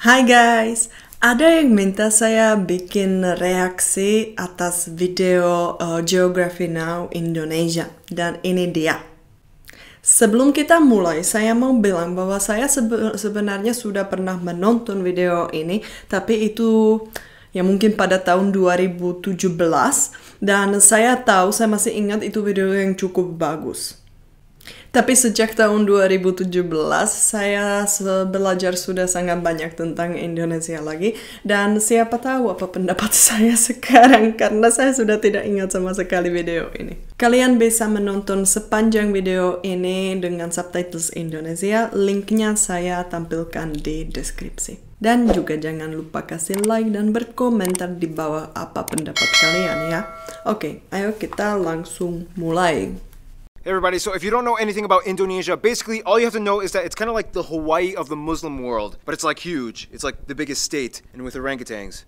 Hai guys, ada yang minta saya bikin reaksi atas video Geography Now Indonesia, dan ini dia. Sebelum kita mulai, saya mau bilang bahwa saya sebenarnya sudah pernah menonton video ini, tapi itu ya mungkin pada tahun 2017, dan saya masih ingat itu video yang cukup bagus. Tapi sejak tahun 2017, saya belajar sudah sangat banyak tentang Indonesia lagi. Dan siapa tahu apa pendapat saya sekarang, karena saya sudah tidak ingat sama sekali video ini. Kalian bisa menonton sepanjang video ini dengan subtitles Indonesia. Linknya saya tampilkan di deskripsi. Dan juga jangan lupa kasih like dan berkomentar di bawah apa pendapat kalian ya. Oke, ayo kita langsung mulai. Hey everybody, so if you don't know anything about Indonesia, basically all you have to know is that it's kind of like the Hawaii of the Muslim world, but it's like huge. It's like the biggest state, and with orangutans.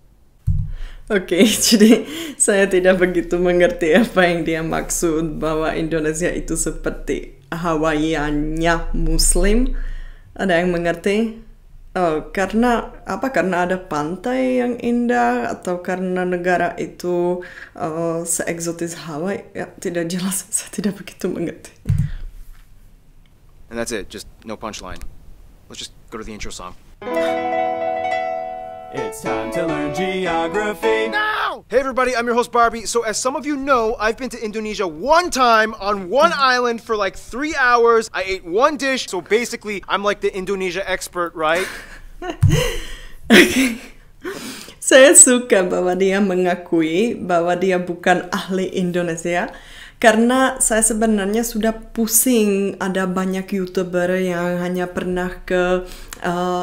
Oke, jadi saya tidak begitu mengerti apa yang dia maksud bahwa Indonesia itu seperti Hawaii-nya Muslim. Ada yang mengerti? Oh, karena apa? Karena ada pantai yang indah atau karena negara itu seeksotis Hawaii? Ya, tidak jelas. Saya tidak begitu mengerti. And that's it, just no punchline. Let's just go to the intro song. It's time to learn geography now! Hey everybody, I'm your host Barbie. So as some of you know, I've been to Indonesia one time on one island for like 3 hours. I ate one dish, so basically I'm like the Indonesia expert, right? Okay. Saya suka bahwa dia mengakui bahwa dia bukan ahli Indonesia. Karena saya sebenarnya sudah pusing, ada banyak YouTuber yang hanya pernah ke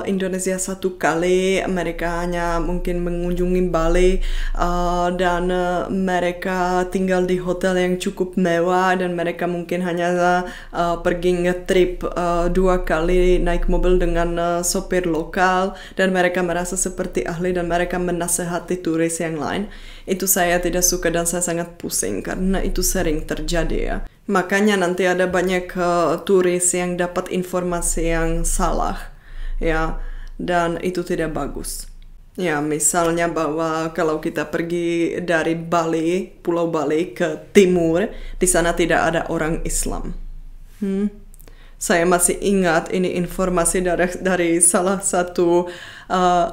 Indonesia satu kali. Mereka hanya mungkin mengunjungi Bali dan mereka tinggal di hotel yang cukup mewah, dan mereka mungkin hanya pergi nge-trip 2 kali naik mobil dengan sopir lokal, dan mereka merasa seperti ahli dan mereka menasehati turis yang lain. Itu saya tidak suka dan saya sangat pusing karena itu sering terjadi ya. Makanya nanti ada banyak turis yang dapat informasi yang salah ya, dan itu tidak bagus. Ya, misalnya bahwa kalau kita pergi dari Bali, Pulau Bali ke timur, di sana tidak ada orang Islam. Saya masih ingat ini informasi dari salah satu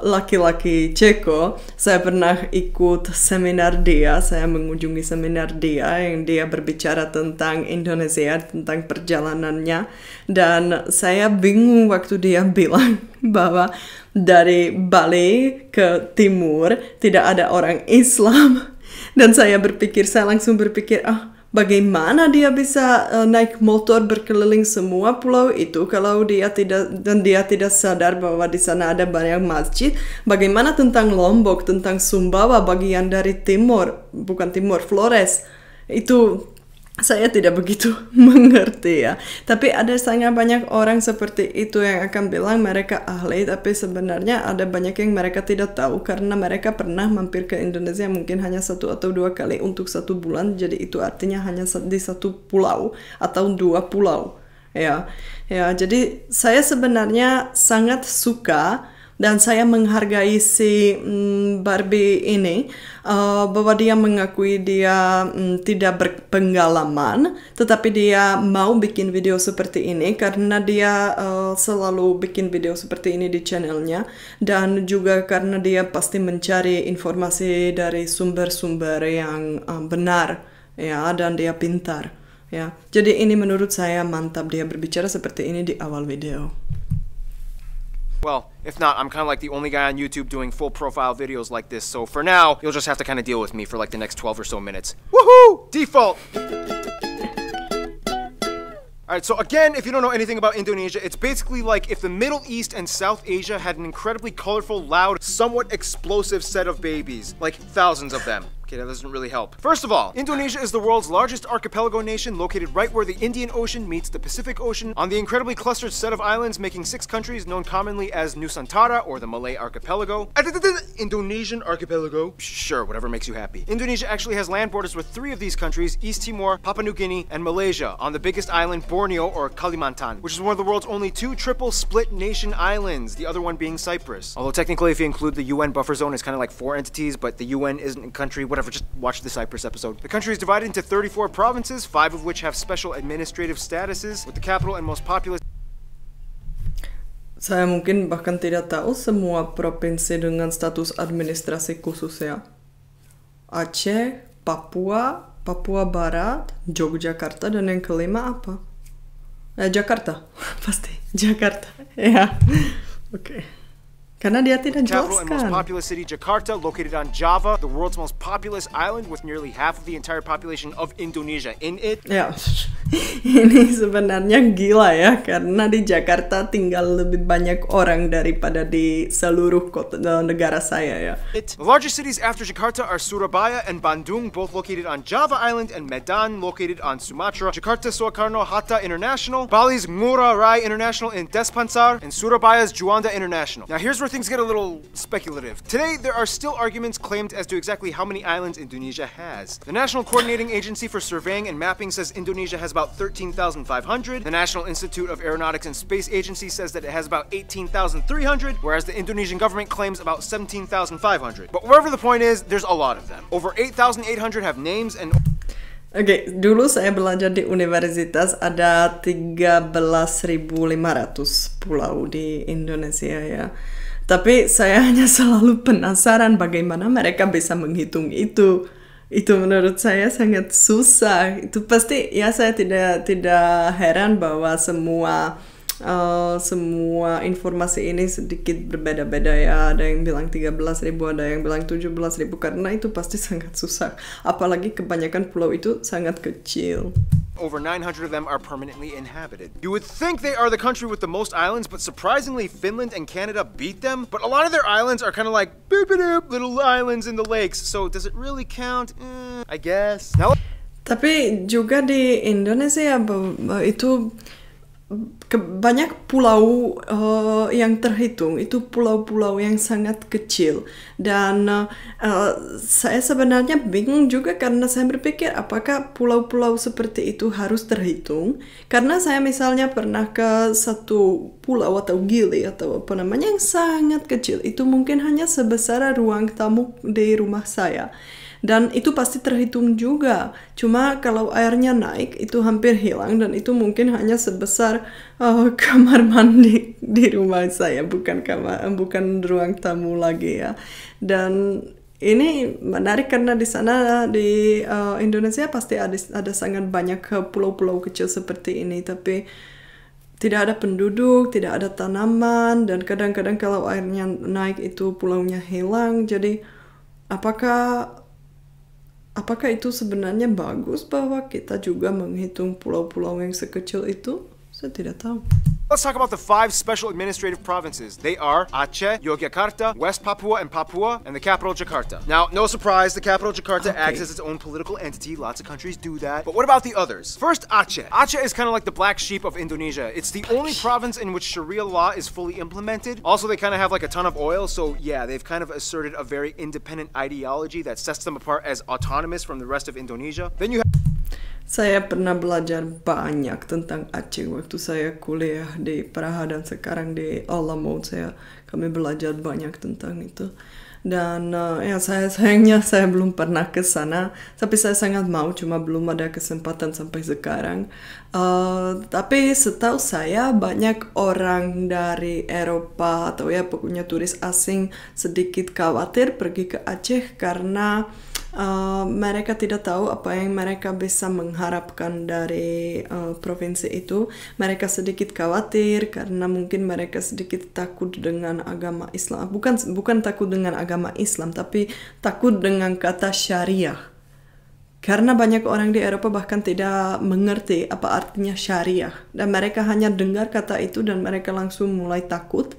laki-laki Ceko. Saya pernah ikut seminar dia, saya mengunjungi seminar dia yang dia berbicara tentang Indonesia, tentang perjalanannya. Dan saya bingung waktu dia bilang bahwa dari Bali ke timur tidak ada orang Islam. Dan saya langsung berpikir, bagaimana dia bisa naik motor berkeliling semua pulau itu kalau dia tidak sadar bahwa di sana ada banyak masjid? Bagaimana tentang Lombok, tentang Sumbawa, bagian dari timur, bukan timur, Flores? Itu saya tidak begitu mengerti ya. Tapi ada sangat banyak orang seperti itu yang akan bilang mereka ahli, tapi sebenarnya ada banyak yang mereka tidak tahu karena mereka pernah mampir ke Indonesia mungkin hanya 1 atau 2 kali untuk 1 bulan. Jadi itu artinya hanya di 1 pulau atau 2 pulau. Ya, jadi saya sebenarnya sangat suka dan saya menghargai si Barbie ini bahwa dia mengakui dia tidak berpengalaman, tetapi dia mau bikin video seperti ini karena dia selalu bikin video seperti ini di channelnya, dan juga karena dia pasti mencari informasi dari sumber-sumber yang benar ya, dan dia pintar ya. Jadi ini menurut saya mantap dia berbicara seperti ini di awal video. Well, if not, I'm kind of like the only guy on YouTube doing full profile videos like this, so for now, you'll just have to kind of deal with me for like the next 12 or so minutes. Woohoo! Default! Alright, so again, if you don't know anything about Indonesia, it's basically like if the Middle East and South Asia had an incredibly colorful, loud, somewhat explosive set of babies. Like thousands of them. Okay, that doesn't really help. First of all, Indonesia is the world's largest archipelago nation located right where the Indian Ocean meets the Pacific Ocean on the incredibly clustered set of islands making 6 countries known commonly as Nusantara or the Malay Archipelago. Indonesian Archipelago. Sure, whatever makes you happy. Indonesia actually has land borders with 3 of these countries, East Timor, Papua New Guinea, and Malaysia, on the biggest island, Borneo or Kalimantan, which is one of the world's only 2 triple split nation islands, the other one being Cyprus. Although technically if you include the UN buffer zone, it's kind of like 4 entities, but the UN isn't a country, whatever, just watch the Cyprus episode. The country is divided into 34 provinces, 5 of which have special administrative statuses, with the capital and most populous. Saya mungkin bahkan tidak tahu semua provinsi dengan status administrasi khusus ya. Aceh, Papua, Papua Barat, Yogyakarta, dan yang kelima apa? Jakarta, pasti Jakarta. Ya, oke. Karena dia tidak Capital and most jelaskan. populous city, Jakarta, located on Java, the world's most populous island with nearly half of the entire population of Indonesia in it. Ya, ini sebenarnya gila ya, karena di Jakarta tinggal lebih banyak orang daripada di seluruh kota negara saya ya. The largest cities after Jakarta are Surabaya and Bandung, both located on Java Island, and Medan, located on Sumatra. Jakarta Soekarno-Hatta International, Bali's Ngurah Rai International in Denpasar, and Surabaya's Juanda International. Now here's where things get a little speculative. Today, there are still arguments claimed as to exactly how many islands Indonesia has. The National Coordinating Agency for Surveying and Mapping says Indonesia has about 13,500. The National Institute of Aeronautics and Space Agency says that it has about 18,300, whereas the Indonesian government claims about 17,500. But wherever the point is, there's a lot of them. Over 8,800 have names and... Oke, dulu saya belajar di universitas ada 13.500 pulau di Indonesia ya. Tapi saya hanya selalu penasaran bagaimana mereka bisa menghitung itu. Itu menurut saya sangat susah. Itu pasti ya saya tidak heran bahwa semua informasi ini sedikit berbeda-beda ya. Ada yang bilang 13.000, ada yang bilang 17.000 karena itu pasti sangat susah. Apalagi kebanyakan pulau itu sangat kecil. Over 900 of them are permanently inhabited. You would think they are the country with the most islands, but surprisingly Finland and Canada beat them. But a lot of their islands are kind of like boop-a-doop, little islands in the lakes. So does it really count? I guess. Now, tapi juga di Indonesia itu banyak pulau yang terhitung itu pulau-pulau yang sangat kecil dan saya sebenarnya bingung juga karena saya berpikir apakah pulau-pulau seperti itu harus terhitung karena saya misalnya pernah ke satu pulau atau gili atau apa namanya yang sangat kecil itu mungkin hanya sebesar ruang tamu di rumah saya. Dan itu pasti terhitung juga. Cuma kalau airnya naik, itu hampir hilang. Dan itu mungkin hanya sebesar kamar mandi di rumah saya. Bukan ruang tamu lagi ya. Dan ini menarik karena di sana di Indonesia pasti ada sangat banyak pulau-pulau kecil seperti ini. Tapi tidak ada penduduk, tidak ada tanaman. Dan kadang-kadang kalau airnya naik itu pulaunya hilang. Jadi apakah itu sebenarnya bagus bahwa kita juga menghitung pulau-pulau yang sekecil itu? Saya tidak tahu. let's talk about the 5 special administrative provinces. They are Aceh, Yogyakarta, West Papua and Papua, and the capital Jakarta. Now, no surprise, the capital Jakarta acts as its own political entity. Lots of countries do that. But what about the others? First, Aceh. Aceh is kind of like the black sheep of Indonesia. It's the only province in which Sharia law is fully implemented. Also, they kind of have like a ton of oil, so yeah, they've kind of asserted a very independent ideology that sets them apart as autonomous from the rest of Indonesia. Then you have Saya pernah belajar banyak tentang Aceh waktu saya kuliah di Praha dan sekarang di Olomouc. Kami belajar banyak tentang itu. Dan ya sayangnya saya belum pernah ke sana, tapi saya sangat mau, cuma belum ada kesempatan sampai sekarang. Tapi setahu saya banyak orang dari Eropa atau ya pokoknya turis asing sedikit khawatir pergi ke Aceh karena mereka tidak tahu apa yang mereka bisa mengharapkan dari provinsi itu. Mereka sedikit khawatir karena mungkin mereka sedikit takut dengan agama Islam. Bukan takut dengan agama Islam, tapi takut dengan kata syariah. Karena banyak orang di Eropa bahkan tidak mengerti apa artinya syariah. Dan mereka hanya dengar kata itu dan mereka langsung mulai takut.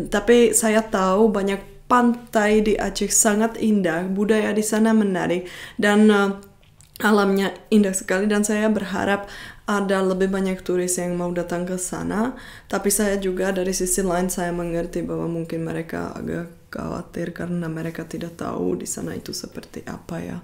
Tapi saya tahu banyak pantai di Aceh sangat indah, budaya di sana menarik, dan alamnya indah sekali, dan saya berharap ada lebih banyak turis yang mau datang ke sana. Tapi saya juga dari sisi lain saya mengerti bahwa mungkin mereka agak khawatir karena mereka tidak tahu di sana itu seperti apa ya.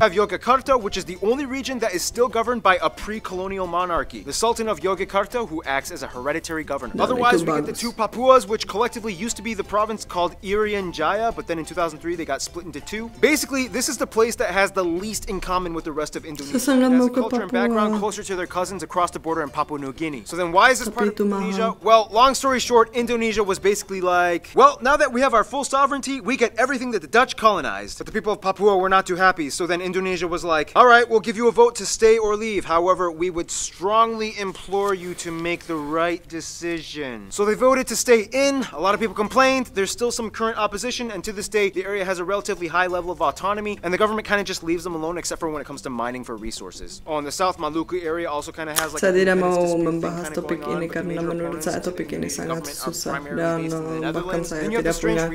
Have Yogyakarta, which is the only region that is still governed by a pre-colonial monarchy, the Sultan of Yogyakarta, who acts as a hereditary governor. Otherwise, we get the two Papuas, which collectively used to be the province called Irian Jaya, but then in 2003 they got split into two. Basically, this is the place that has the least in common with the rest of Indonesia. It has a culture and background closer to their cousins across the border in Papua New Guinea. So then why is this part of Indonesia? Well, long story short, Indonesia was basically like, well, now that we have our full sovereignty, we get everything that the Dutch colonized. But the people of Papua were not too happy, so then Indonesia was like, all right, we'll give you a vote to stay or leave. However, we would strongly implore you to make the right decision. So they voted to stay in. A lot of people complained. There's still some current opposition, and to this day, the area has a relatively high level of autonomy, and the government kind of just leaves them alone, except for when it comes to mining for resources. Oh, and the South Maluku area also kind of has like. Saya tidak mau membahas topik ini karena menurut saya topik ini sangat susah, dan bahkan saya tidak punya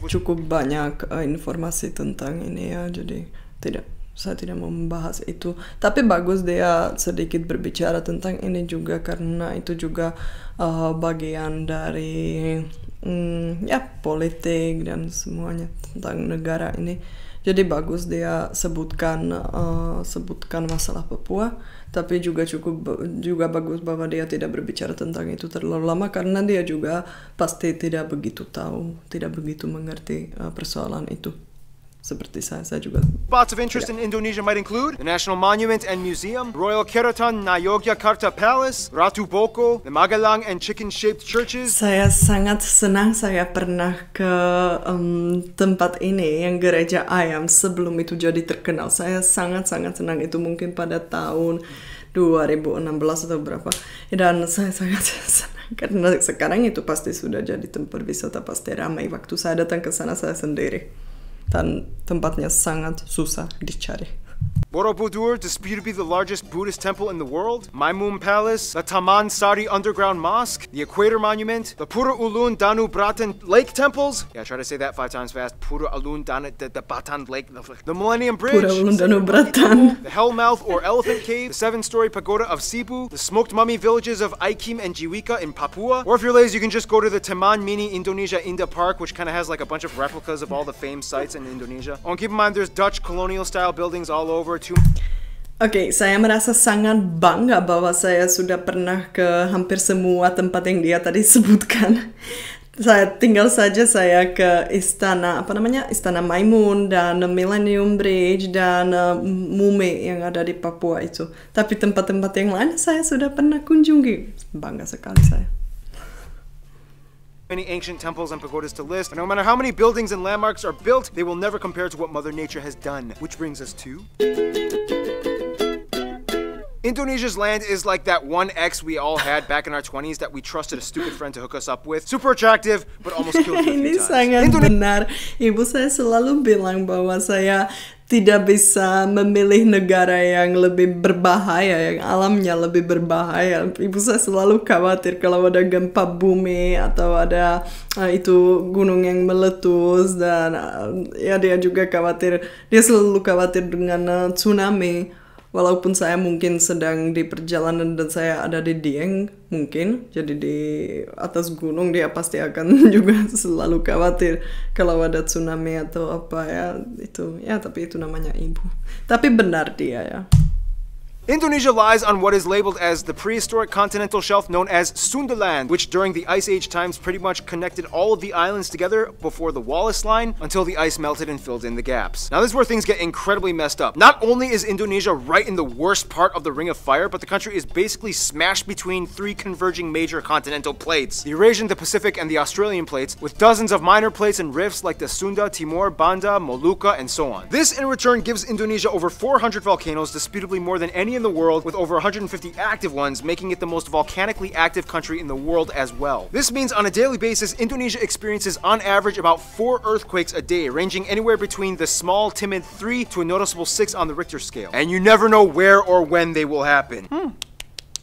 cukup banyak informasi tentang ini ya, jadi saya tidak mau membahas itu. Tapi bagus dia sedikit berbicara tentang ini juga, karena itu juga bagian dari ya politik dan semuanya tentang negara ini. Jadi bagus dia sebutkan masalah Papua, tapi juga bagus bahwa dia tidak berbicara tentang itu terlalu lama, karena dia juga pasti tidak begitu tahu, tidak begitu mengerti persoalan itu. Seperti saya juga. Spots of interest in Indonesia might include the National Monument and Museum, Royal Keraton Yogyakarta Palace, Ratu Boko, the Magelang and chicken-shaped churches. Saya sangat senang saya pernah ke tempat ini, yang gereja ayam, sebelum itu jadi terkenal. Saya sangat-sangat senang itu, mungkin pada tahun 2016 atau berapa. Dan saya sangat senang karena sekarang itu pasti sudah jadi tempat wisata, pasti ramai. Waktu saya datang ke sana saya sendiri. Dan tempatnya sangat susah dicari. Borobudur, disputed to be the largest Buddhist temple in the world, Maimun Palace, the Taman Sari Underground Mosque, the Equator Monument, the Pura Ulun Danu Bratan Lake Temples. Yeah, try to say that 5 times fast. Pura Ulun Danu Batan Lake. The Millennium Bridge, Pura Ulun Danu Bratan, the Hellmouth or Elephant Cave, the 7-story pagoda of Cebu, the smoked mummy villages of Aikim and Jiwika in Papua. Or if you're lazy, you can just go to the Taman Mini Indonesia Indah Park, which kind of has like a bunch of replicas of all the famed sites in Indonesia. Oh, and keep in mind, there's Dutch colonial style buildings all over. Oke, saya merasa sangat bangga bahwa saya sudah pernah ke hampir semua tempat yang dia tadi sebutkan. Saya tinggal saja saya ke istana, Istana Maimun dan Millennium Bridge dan Mume yang ada di Papua itu. Tapi tempat-tempat yang lain saya sudah pernah kunjungi. Bangga sekali saya. Many ancient temples and pagodas to list, but no matter how many buildings and landmarks are built, they will never compare to what Mother Nature has done. Which brings us to Indonesia's land is like that one ex we all had back in our 20s that we trusted a stupid friend to hook us up with. Super attractive, but almost killed you a few Ini times. sangat benar. Ibu saya selalu bilang bahwa saya tidak bisa memilih negara yang lebih berbahaya, yang alamnya lebih berbahaya. Ibu saya selalu khawatir kalau ada gempa bumi atau ada itu gunung yang meletus, dan ya dia juga khawatir, dia selalu khawatir dengan tsunami. Walaupun saya mungkin sedang di perjalanan dan saya ada di Dieng mungkin, jadi di atas gunung, dia pasti akan juga selalu khawatir kalau ada tsunami atau apa ya, itu ya, tapi itu namanya ibu. Tapi benar dia ya. Indonesia lies on what is labeled as the prehistoric continental shelf known as Sundaland, which during the Ice Age times pretty much connected all of the islands together before the Wallace Line until the ice melted and filled in the gaps. Now this is where things get incredibly messed up. Not only is Indonesia right in the worst part of the Ring of Fire, but the country is basically smashed between 3 converging major continental plates: the Eurasian, the Pacific, and the Australian plates, with dozens of minor plates and rifts like the Sunda, Timor, Banda, Molucca, and so on. This in return gives Indonesia over 400 volcanoes, disputably more than any in the world, with over 150 active ones, making it the most volcanically active country in the world as well. This means on a daily basis, Indonesia experiences on average about 4 earthquakes a day, ranging anywhere between the small, timid 3 to a noticeable 6 on the Richter scale. And you never know where or when they will happen.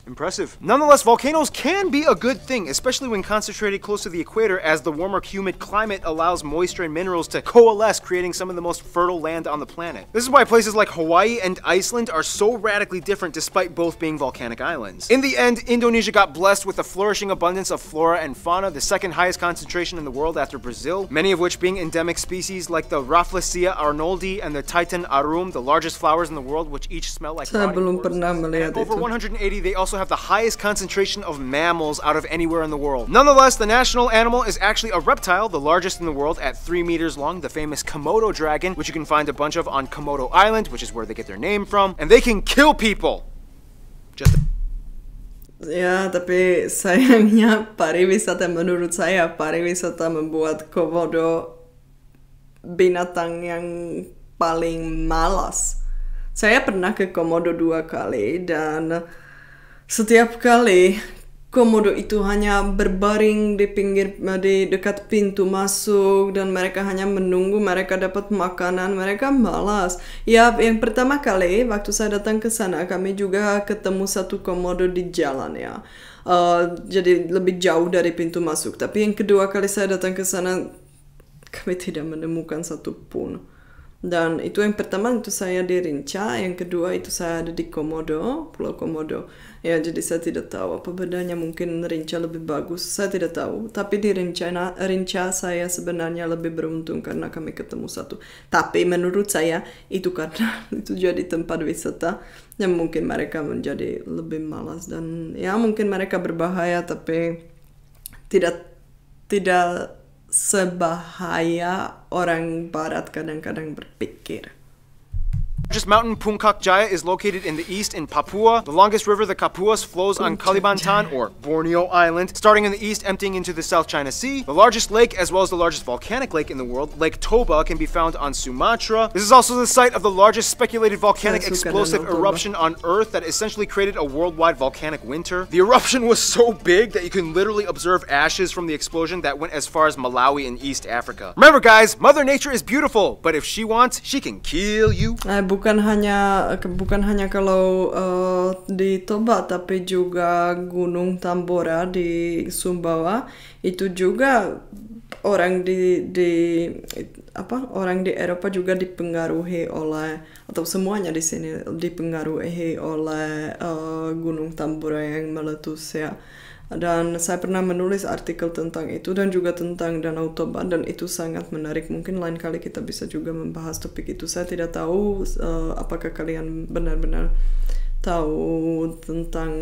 Impressive. Nonetheless, volcanoes can be a good thing, especially when concentrated close to the equator, as the warmer, humid climate allows moisture and minerals to coalesce, creating some of the most fertile land on the planet. This is why places like Hawaii and Iceland are so radically different despite both being volcanic islands. In the end, Indonesia got blessed with a flourishing abundance of flora and fauna, the second highest concentration in the world after Brazil, many of which being endemic species like the Rafflesia arnoldi and the Titan arum, the largest flowers in the world, which each smell like Saya rotting belum corpses. pernah melihat And over itu. 180, they also have the highest concentration of mammals out of anywhere in the world. Nonetheless, the national animal is actually a reptile, the largest in the world at 3 meters long, the famous Komodo dragon, which you can find a bunch of on Komodo Island, which is where they get their name from, and they can kill people. Just Ya, tapi sayangnya menurut saya pariwisata membuat Komodo binatang yang paling malas. Saya pernah ke Komodo 2 kali dan setiap kali Komodo itu hanya berbaring di dekat pintu masuk dan mereka hanya menunggu mereka dapat makanan, mereka malas. Ya, yang pertama kali waktu saya datang ke sana kami juga ketemu satu Komodo di jalan ya. Jadi lebih jauh dari pintu masuk. Tapi yang kedua kali saya datang ke sana kami tidak menemukan satu pun. Dan itu yang pertama itu saya di Rinca, yang kedua itu saya ada di Komodo, Pulau Komodo. Ya, jadi saya tidak tahu apa bedanya, mungkin Rinca lebih bagus, saya tidak tahu. Tapi di Rinca saya sebenarnya lebih beruntung karena kami ketemu satu. Tapi menurut saya itu karena itu jadi tempat wisata yang mungkin mereka menjadi lebih malas dan ya mungkin mereka berbahaya tapi tidak sebahaya orang barat kadang-kadang berpikir. The largest mountain, Puncak Jaya, is located in the east in Papua. The longest river, the Kapuas, flows on Kalimantan, or Borneo Island, starting in the east, emptying into the South China Sea. The largest lake, as well as the largest volcanic lake in the world, Lake Toba, can be found on Sumatra. This is also the site of the largest speculated volcanic explosive eruption on Earth that essentially created a worldwide volcanic winter. The eruption was so big that you can literally observe ashes from the explosion that went as far as Malawi in East Africa. Remember guys, Mother Nature is beautiful, but if she wants, she can kill you. Bukan hanya kalau di Toba tapi juga Gunung Tambora di Sumbawa itu juga orang di Eropa juga dipengaruhi oleh atau semuanya di sini dipengaruhi oleh Gunung Tambora yang meletus ya. Dan saya pernah menulis artikel tentang itu dan juga tentang Danau Toba dan itu sangat menarik. Mungkin lain kali kita bisa juga membahas topik itu. Saya tidak tahu apakah kalian benar-benar tahu tentang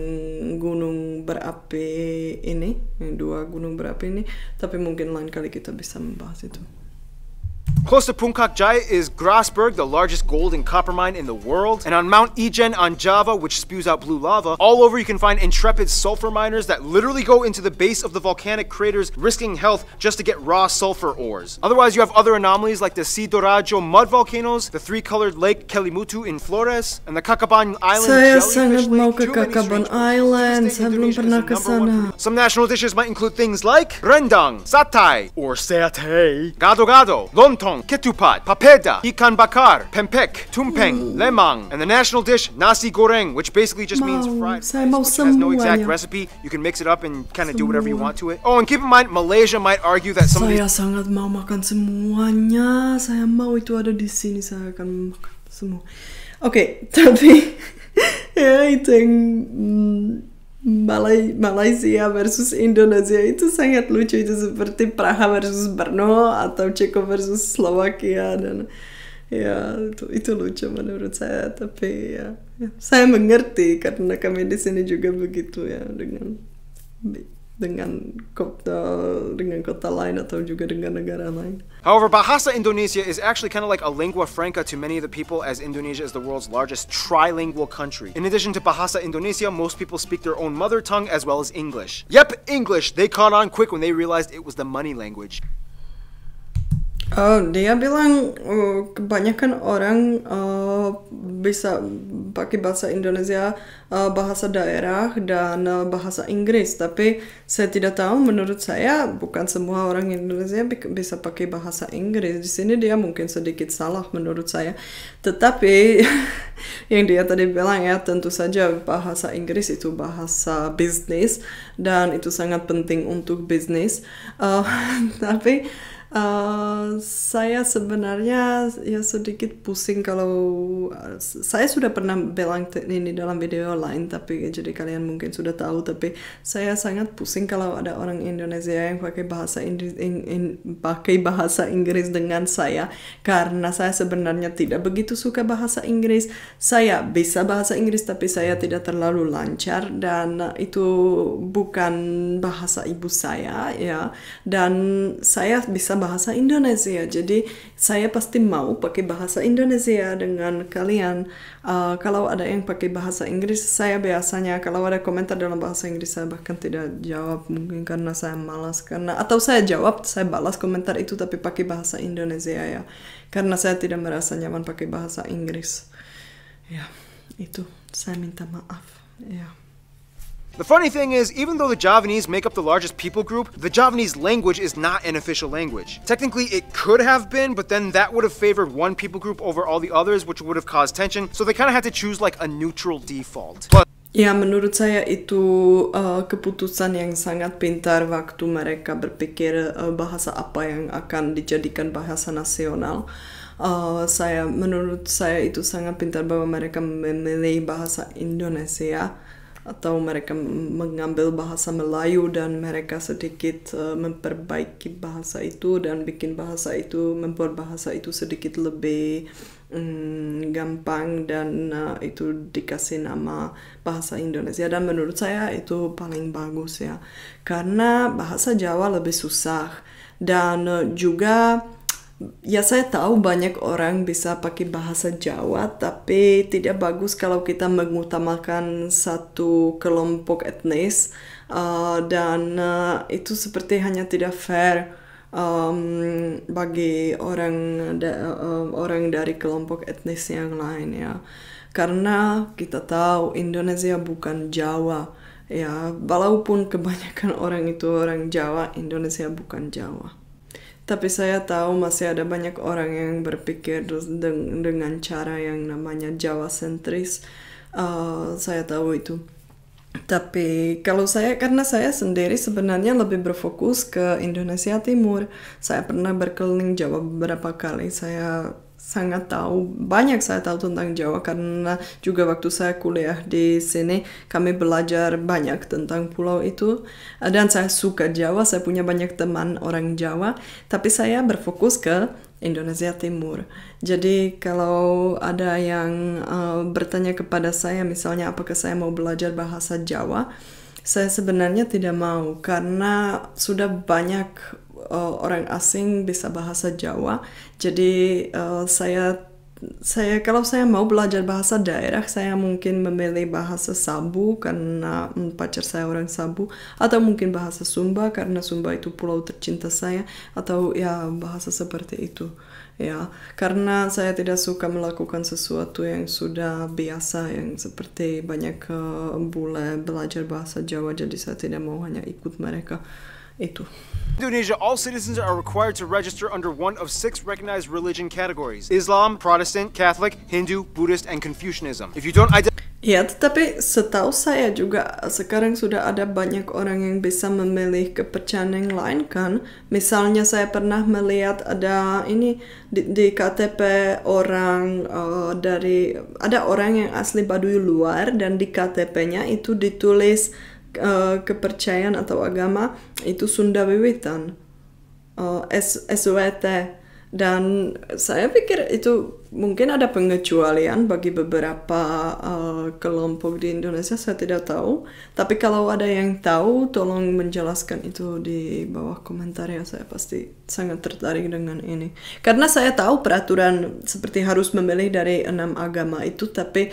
gunung berapi ini, yang 2 gunung berapi ini, tapi mungkin lain kali kita bisa membahas itu. Close to Puncak Jaya is Grasberg, the largest gold and copper mine in the world. And on Mount Ijen on Java, which spews out blue lava, all over you can find intrepid sulfur miners that literally go into the base of the volcanic craters, risking health just to get raw sulfur ores. Otherwise, you have other anomalies like the Sidorajo mud volcanoes, the 3-colored lake Kelimutu in Flores, and the Kakaban Island Saya jellyfish sangat lake. mau ke Too many Kakaban strange Island. places. Saya belum Indonesia is pernah the ke number 1 sana. food. Some national dishes might include things like rendang, satay, or satay, gado-gado, lontong, ketupat, papeda, ikan bakar, pempek, tumpeng, lemang, and the national dish nasi goreng, which basically just means fried rice, saya mau which has no exact semuanya. recipe. You can mix it up and kind of do whatever you want to it. Oh, and keep in mind, Malaysia might argue that some of Saya these sangat mau makan semuanya. Saya mau itu ada di sini. Saya akan makan semua. Oke, tapi ya itu yang Malaysia versus Indonesia itu sangat lucu. Itu seperti Praha versus Brno atau Ceko versus Slovakia dan ya itu lucu menurut saya. Tapi ya saya mengerti karena kami di sini juga begitu ya dengan kota lain atau juga dengan negara lain. However, Bahasa Indonesia is actually kind of like a lingua franca to many of the people, as Indonesia is the world's largest trilingual country. In addition to Bahasa Indonesia, most people speak their own mother tongue as well as English. Yep, English! They caught on quick when they realized it was the money language. Dia bilang kebanyakan orang bisa pakai bahasa Indonesia, bahasa daerah dan bahasa Inggris. Tapi saya tidak tahu, menurut saya bukan semua orang Indonesia bisa pakai bahasa Inggris. Di sini dia mungkin sedikit salah menurut saya. Tetapi yang dia tadi bilang ya, tentu saja bahasa Inggris itu bahasa bisnis dan itu sangat penting untuk bisnis. Tapi saya sebenarnya ya sedikit pusing kalau saya sudah pernah bilang ini dalam video lain, tapi jadi kalian mungkin sudah tahu, tapi saya sangat pusing kalau ada orang Indonesia yang pakai bahasa Inggris dengan saya, karena saya sebenarnya tidak begitu suka bahasa Inggris. Saya bisa bahasa Inggris tapi saya tidak terlalu lancar dan itu bukan bahasa ibu saya ya, dan saya bisa bahasa Indonesia, jadi saya pasti mau pakai bahasa Indonesia dengan kalian. Kalau ada yang pakai bahasa Inggris, saya biasanya kalau ada komentar dalam bahasa Inggris saya bahkan tidak jawab, mungkin karena saya malas, atau saya jawab, saya balas komentar itu tapi pakai bahasa Indonesia ya, karena saya tidak merasa nyaman pakai bahasa Inggris ya. Itu saya minta maaf ya. The funny thing is, even though the Javanese make up the largest people group, the Javanese language is not an official language. Technically, it could have been, but then that would have favored one people group over all the others, which would have caused tension, so they kind of had to choose like a neutral default. But ya, menurut saya itu keputusan yang sangat pintar waktu mereka berpikir bahasa apa yang akan dijadikan bahasa nasional. Menurut saya itu sangat pintar bahwa mereka memilih bahasa Indonesia atau mereka mengambil bahasa Melayu dan mereka sedikit memperbaiki bahasa itu dan membuat bahasa itu sedikit lebih gampang dan itu dikasih nama bahasa Indonesia, dan menurut saya itu paling bagus ya, karena bahasa Jawa lebih susah dan juga ya saya tahu banyak orang bisa pakai bahasa Jawa, tapi tidak bagus kalau kita mengutamakan satu kelompok etnis dan itu seperti hanya tidak fair bagi orang dari kelompok etnis yang lain ya, karena kita tahu Indonesia bukan Jawa ya, walaupun kebanyakan orang itu orang Jawa, Indonesia bukan Jawa. Tapi saya tahu masih ada banyak orang yang berpikir dengan cara yang namanya Jawa sentris. Saya tahu itu. Tapi kalau karena saya sendiri sebenarnya lebih berfokus ke Indonesia Timur. Saya pernah berkeliling Jawa beberapa kali. Saya banyak saya tahu tentang Jawa karena juga waktu saya kuliah di sini kami belajar banyak tentang pulau itu dan saya suka Jawa, saya punya banyak teman orang Jawa, tapi saya berfokus ke Indonesia Timur. Jadi kalau ada yang bertanya kepada saya misalnya apakah saya mau belajar bahasa Jawa, saya sebenarnya tidak mau karena sudah banyak orang asing bisa bahasa Jawa. Jadi kalau saya mau belajar bahasa daerah, saya mungkin memilih bahasa Sabu karena pacar saya orang Sabu, atau mungkin bahasa Sumba karena Sumba itu pulau tercinta saya, atau ya bahasa seperti itu ya, karena saya tidak suka melakukan sesuatu yang sudah biasa, yang seperti banyak bule belajar bahasa Jawa, jadi saya tidak mau hanya ikut mereka itu. Indonesia, all citizens are required to register under one of 6 recognized religion categories: Islam, Protestant, Catholic, Hindu, Buddhist, and Confucianism. If you don't ya, tetapi setahu saya juga sekarang sudah ada banyak orang yang bisa memilih kepercayaan yang lain kan. Misalnya saya pernah melihat ada ini di KTP orang ada orang yang asli Baduy luar dan di KTP-nya itu ditulis kepercayaan atau agama itu Sunda Wiwitan, SWT, dan saya pikir itu mungkin ada pengecualian bagi beberapa kelompok di Indonesia, saya tidak tahu, tapi kalau ada yang tahu tolong menjelaskan itu di bawah komentar ya, saya pasti sangat tertarik dengan ini karena saya tahu peraturan seperti harus memilih dari 6 agama itu, tapi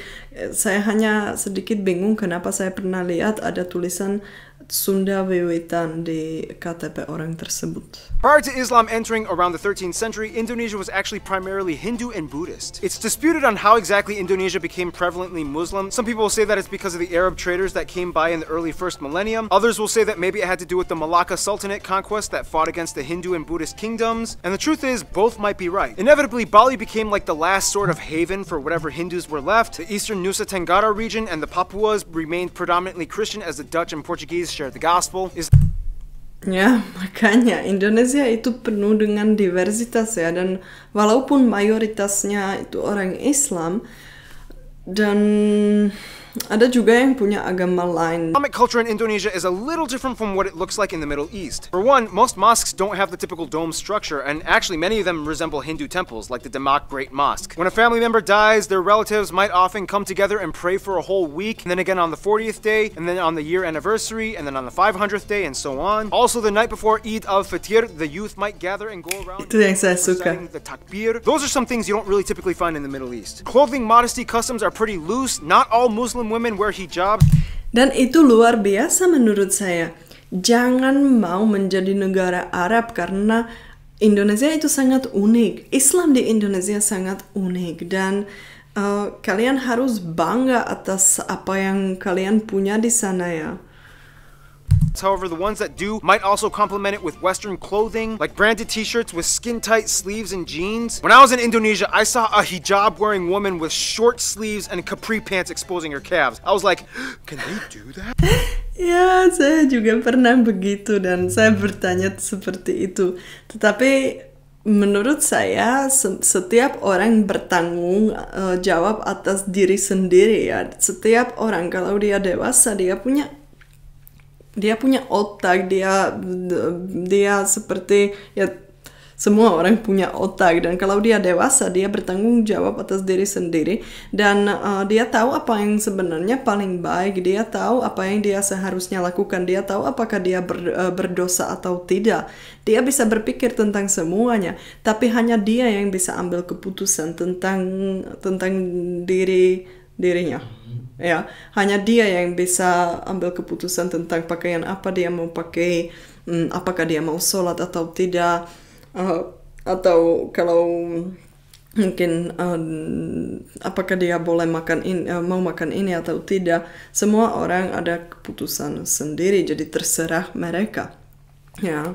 saya hanya sedikit bingung kenapa saya pernah lihat ada tulisan Sunda Wiwitan di KTP orang tersebut. Prior to Islam entering around the 13th century, Indonesia was actually primarily Hindu and Buddhist. It's disputed on how exactly Indonesia became prevalently Muslim. Some people will say that it's because of the Arab traders that came by in the early first millennium. Others will say that maybe it had to do with the Malacca Sultanate conquest that fought against the Hindu and Buddhist kingdoms. And the truth is, both might be right. Inevitably, Bali became like the last sort of haven for whatever Hindus were left. The eastern Nusa Tenggara region and the Papuas remained predominantly Christian as the Dutch and Portuguese shared the gospel. Ya, makanya Indonesia itu penuh dengan diversitas ya, dan walaupun mayoritasnya itu orang Islam, dan ada juga yang punya agama lain. Islamic culture in Indonesia is a little different from what it looks like in the Middle East. For one, most mosques don't have the typical dome structure, and actually many of them resemble Hindu temples, like the Demak Great Mosque. When a family member dies, their relatives might often come together and pray for a whole week, and then again on the 40th day, and then on the year anniversary, and then on the 500th day, and so on. Also, the night before Eid al-Fitr, the youth might gather and go around Itu yang saya suka. reciting the takbir. Those are some things you don't really typically find in the Middle East. Clothing modesty customs are pretty loose. Not all Muslim women wear hijab. Dan itu luar biasa menurut saya. Jangan mau menjadi negara Arab karena Indonesia itu sangat unik. Islam di Indonesia sangat unik, dan kalian harus bangga atas apa yang kalian punya di sana ya. However, the ones that do might also complement it with Western clothing, like branded t-shirts with skin-tight sleeves and jeans. When I was in Indonesia, I saw a hijab-wearing woman with short sleeves and capri pants exposing her calves. I was like, can they do that? Ya, saya juga pernah begitu dan saya bertanya seperti itu. Tetapi menurut saya setiap orang bertanggung jawab atas diri sendiri ya. Setiap orang kalau dia dewasa dia punya otak, dia seperti ya, semua orang punya otak, dan kalau dia dewasa dia bertanggung jawab atas diri sendiri, dan dia tahu apa yang sebenarnya paling baik, dia tahu apa yang dia seharusnya lakukan, dia tahu apakah dia berdosa atau tidak. Dia bisa berpikir tentang semuanya, tapi hanya dia yang bisa ambil keputusan tentang dirinya. Ya, hanya dia yang bisa ambil keputusan tentang pakaian apa dia mau pakai, apakah dia mau sholat atau tidak, atau kalau mungkin apakah dia boleh mau makan ini atau tidak. Semua orang ada keputusan sendiri, jadi terserah mereka. Ya,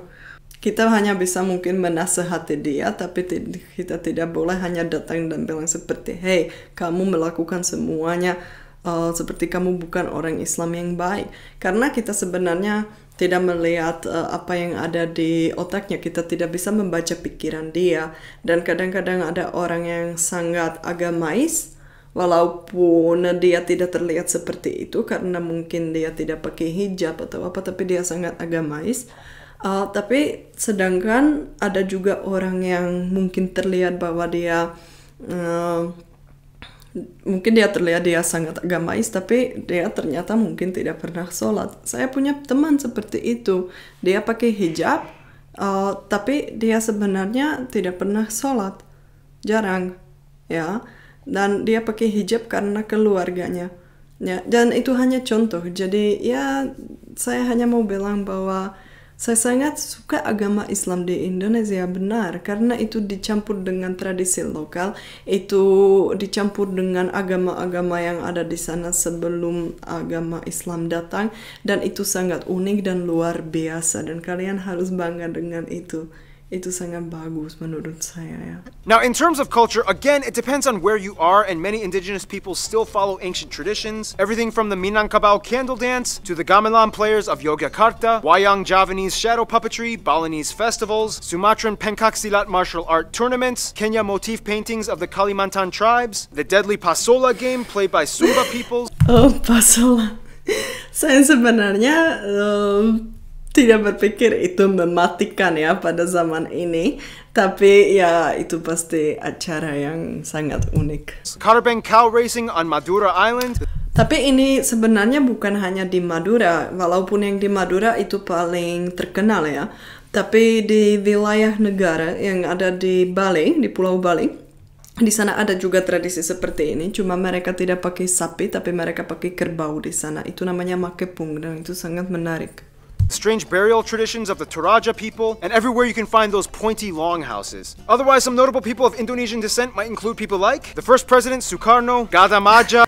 kita hanya bisa mungkin menasehati dia, tapi kita tidak boleh hanya datang dan bilang seperti, hey, kamu melakukan semuanya seperti kamu bukan orang Islam yang baik, karena kita sebenarnya tidak melihat apa yang ada di otaknya. Kita tidak bisa membaca pikiran dia, dan kadang-kadang ada orang yang sangat agamais walaupun dia tidak terlihat seperti itu karena mungkin dia tidak pakai hijab atau apa, tapi dia sangat agamais. Tapi sedangkan ada juga orang yang mungkin terlihat bahwa dia mungkin dia terlihat dia sangat agamais, tapi dia ternyata mungkin tidak pernah sholat. Saya punya teman seperti itu. Dia pakai hijab, tapi dia sebenarnya tidak pernah sholat. Jarang, ya. Dan dia pakai hijab karena keluarganya. Ya, dan itu hanya contoh. Jadi ya, saya hanya mau bilang bahwa saya sangat suka agama Islam di Indonesia, benar, karena itu dicampur dengan tradisi lokal, itu dicampur dengan agama-agama yang ada di sana sebelum agama Islam datang, dan itu sangat unik dan luar biasa, dan kalian harus bangga dengan itu. Itu sangat bagus menurut saya ya. Now, in terms of culture, again, it depends on where you are, and many indigenous peoples still follow ancient traditions. Everything from the Minangkabau candle dance to the gamelan players of Yogyakarta, Wayang Javanese shadow puppetry, Balinese festivals, Sumatran pencak silat martial art tournaments, Kenya motif paintings of the Kalimantan tribes, the deadly Pasola game played by Sumba peoples. Oh, Pasola. Saya sebenarnya tidak berpikir itu mematikan ya pada zaman ini, tapi ya itu pasti acara yang sangat unik. Karabeng cow racing on Madura Island. Tapi ini sebenarnya bukan hanya di Madura, walaupun yang di Madura itu paling terkenal ya. Tapi di wilayah negara yang ada di Bali, di Pulau Bali, Di sana ada juga tradisi seperti ini, cuma mereka tidak pakai sapi, tapi mereka pakai kerbau di sana. Itu namanya makepung, dan itu sangat menarik. Strange burial traditions of the Toraja people, and everywhere you can find those pointy longhouses. Otherwise, some notable people of Indonesian descent might include people like the first president Sukarno, Gadamaja.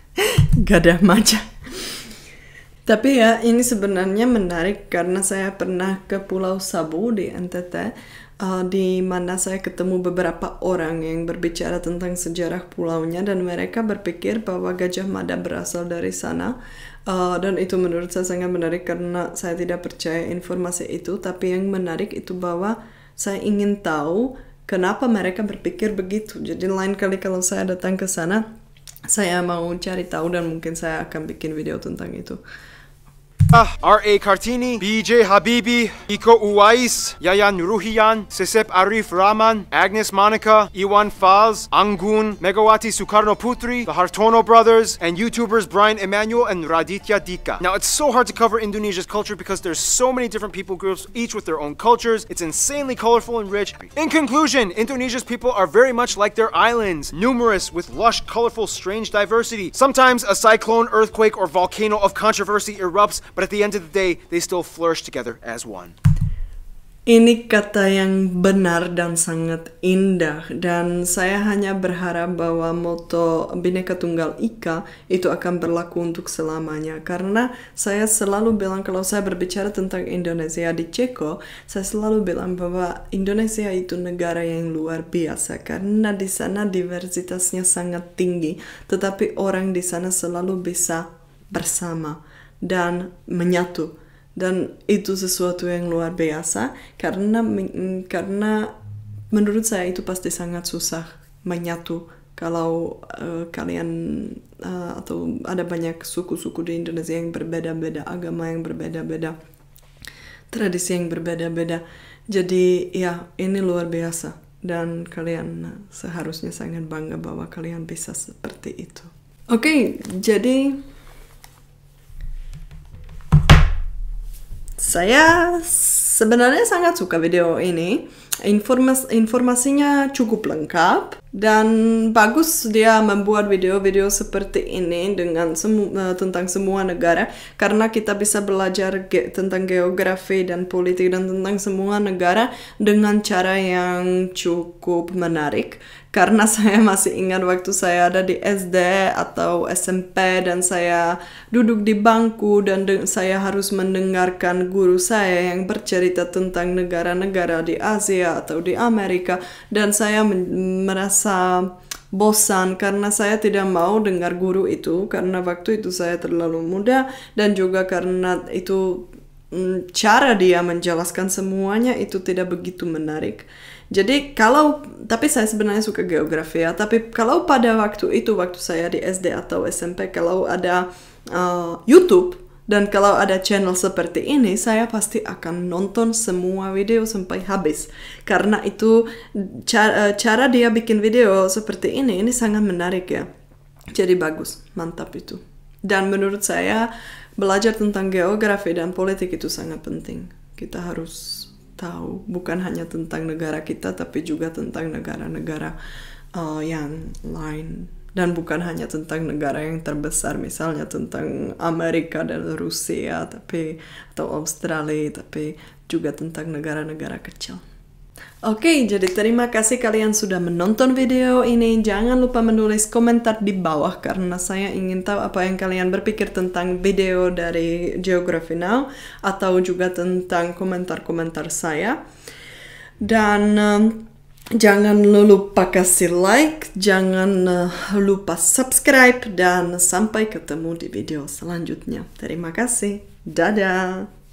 Gadamaja. Tapi ya, ini sebenarnya menarik karena saya pernah ke Pulau Sabu di NTT, di mana saya ketemu beberapa orang yang berbicara tentang sejarah pulaunya, dan mereka berpikir bahwa Gajah Mada berasal dari sana. Dan itu menurut saya sangat menarik karena saya tidak percaya informasi itu, tapi yang menarik itu bahwa saya ingin tahu kenapa mereka berpikir begitu. Jadi lain kali kalau saya datang ke sana, saya mau cari tahu dan mungkin saya akan bikin video tentang itu. R.A. Kartini, B.J. Habibi, Iko Uwais, Yayan Ruhian, Sisip Arif Rahman, Agnes Monica, Iwan Fals, Anggun, Megawati Sukarno Putri, the Hartono brothers, and YouTubers Brian Emanuel and Raditya Dika. Now, it's so hard to cover Indonesia's culture because there's so many different people groups, each with their own cultures. It's insanely colorful and rich. In conclusion, Indonesia's people are very much like their islands, numerous with lush, colorful, strange diversity. Sometimes a cyclone, earthquake, or volcano of controversy erupts, but at the end of the day, they still flourish together as one. Ini kata yang benar dan sangat indah, dan saya hanya berharap bahwa moto Bhinneka Tunggal Ika itu akan berlaku untuk selamanya. Karena saya selalu bilang kalau saya berbicara tentang Indonesia di Ceko, saya selalu bilang bahwa Indonesia itu negara yang luar biasa karena di sana diversitasnya sangat tinggi, tetapi orang di sana selalu bisa bersama dan menyatu. Dan itu sesuatu yang luar biasa karena menurut saya itu pasti sangat susah menyatu kalau kalian atau ada banyak suku-suku di Indonesia yang berbeda-beda, agama yang berbeda-beda, tradisi yang berbeda-beda. Jadi ya, ini luar biasa dan kalian seharusnya sangat bangga bahwa kalian bisa seperti itu. Oke, jadi saya sebenarnya sangat suka video ini. Informasinya cukup lengkap dan bagus dia membuat video-video seperti ini dengan tentang semua negara, karena kita bisa belajar tentang geografi dan politik dan tentang semua negara dengan cara yang cukup menarik. Karena saya masih ingat waktu saya ada di SD atau SMP dan saya duduk di bangku dan saya harus mendengarkan guru saya yang bercerita tentang negara-negara di Asia atau di Amerika, dan saya merasa bosan karena saya tidak mau dengar guru itu karena waktu itu saya terlalu muda, dan juga karena itu cara dia menjelaskan semuanya itu tidak begitu menarik. Jadi tapi saya sebenarnya suka geografi ya, tapi kalau pada waktu itu, waktu saya di SD atau SMP, kalau ada YouTube dan kalau ada channel seperti ini, saya pasti akan nonton semua video sampai habis. Karena itu cara dia bikin video seperti ini sangat menarik ya. Jadi bagus, mantap itu. Dan menurut saya, belajar tentang geografi dan politik itu sangat penting. Kita harus tahu bukan hanya tentang negara kita, tapi juga tentang negara-negara yang lain, dan bukan hanya tentang negara yang terbesar, misalnya tentang Amerika dan Rusia, atau Australia, tapi juga tentang negara-negara kecil. Oke, jadi terima kasih kalian sudah menonton video ini. Jangan lupa menulis komentar di bawah karena saya ingin tahu apa yang kalian berpikir tentang video dari Geography Now atau juga tentang komentar-komentar saya. Dan jangan lupa kasih like, jangan lupa subscribe, dan sampai ketemu di video selanjutnya. Terima kasih. Dadah!